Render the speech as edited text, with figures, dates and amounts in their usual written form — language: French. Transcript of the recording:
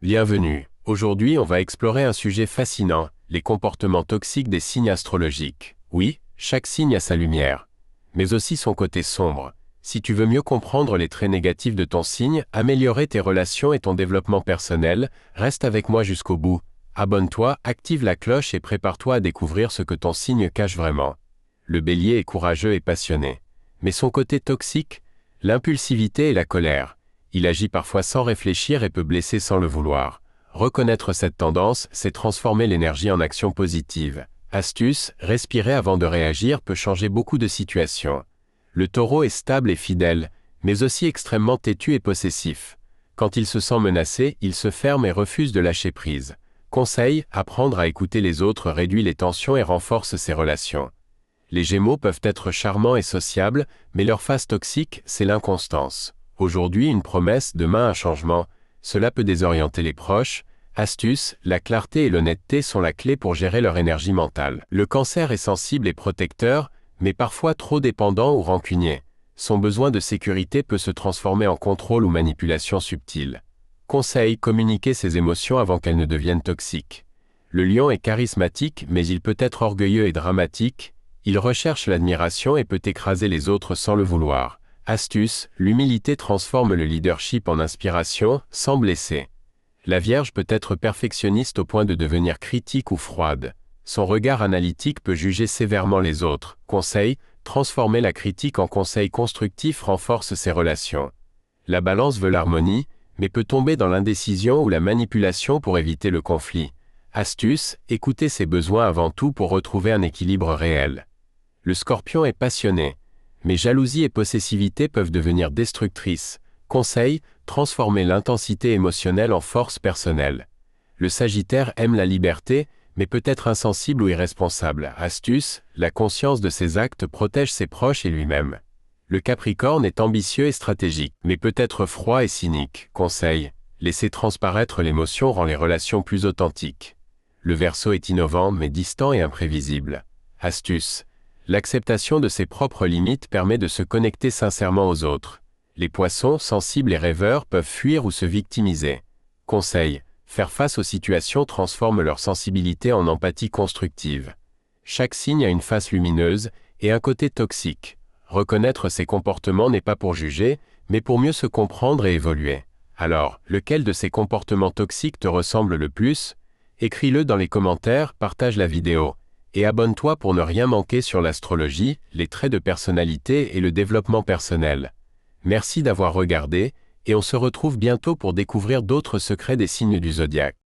Bienvenue. Aujourd'hui, on va explorer un sujet fascinant, les comportements toxiques des signes astrologiques. Oui, chaque signe a sa lumière, mais aussi son côté sombre. Si tu veux mieux comprendre les traits négatifs de ton signe, améliorer tes relations et ton développement personnel, reste avec moi jusqu'au bout. Abonne-toi, active la cloche et prépare-toi à découvrir ce que ton signe cache vraiment. Le Bélier est courageux et passionné. Mais son côté toxique, l'impulsivité et la colère. Il agit parfois sans réfléchir et peut blesser sans le vouloir. Reconnaître cette tendance, c'est transformer l'énergie en action positive. Astuce, respirer avant de réagir peut changer beaucoup de situations. Le Taureau est stable et fidèle, mais aussi extrêmement têtu et possessif. Quand il se sent menacé, il se ferme et refuse de lâcher prise. Conseil, apprendre à écouter les autres réduit les tensions et renforce ses relations. Les Gémeaux peuvent être charmants et sociables, mais leur face toxique, c'est l'inconstance. Aujourd'hui une promesse, demain un changement, cela peut désorienter les proches. Astuce, la clarté et l'honnêteté sont la clé pour gérer leur énergie mentale. Le Cancer est sensible et protecteur, mais parfois trop dépendant ou rancunier. Son besoin de sécurité peut se transformer en contrôle ou manipulation subtile. Conseil, communiquer ses émotions avant qu'elles ne deviennent toxiques. Le Lion est charismatique, mais il peut être orgueilleux et dramatique. Il recherche l'admiration et peut écraser les autres sans le vouloir. Astuce, l'humilité transforme le leadership en inspiration, sans blesser. La Vierge peut être perfectionniste au point de devenir critique ou froide. Son regard analytique peut juger sévèrement les autres. Conseil, transformer la critique en conseil constructif renforce ses relations. La Balance veut l'harmonie, mais peut tomber dans l'indécision ou la manipulation pour éviter le conflit. Astuce, écouter ses besoins avant tout pour retrouver un équilibre réel. Le Scorpion est passionné, mais jalousie et possessivité peuvent devenir destructrices. Conseil, transformer l'intensité émotionnelle en force personnelle. Le Sagittaire aime la liberté, mais peut être insensible ou irresponsable. Astuce, la conscience de ses actes protège ses proches et lui-même. Le Capricorne est ambitieux et stratégique, mais peut être froid et cynique. Conseil, laisser transparaître l'émotion rend les relations plus authentiques. Le Verseau est innovant mais distant et imprévisible. Astuce, l'acceptation de ses propres limites permet de se connecter sincèrement aux autres. Les Poissons, sensibles et rêveurs, peuvent fuir ou se victimiser. Conseil, faire face aux situations transforme leur sensibilité en empathie constructive. Chaque signe a une face lumineuse et un côté toxique. Reconnaître ses comportements n'est pas pour juger, mais pour mieux se comprendre et évoluer. Alors, lequel de ces comportements toxiques te ressemble le plus? Écris-le dans les commentaires, partage la vidéo. Et abonne-toi pour ne rien manquer sur l'astrologie, les traits de personnalité et le développement personnel. Merci d'avoir regardé, et on se retrouve bientôt pour découvrir d'autres secrets des signes du zodiaque.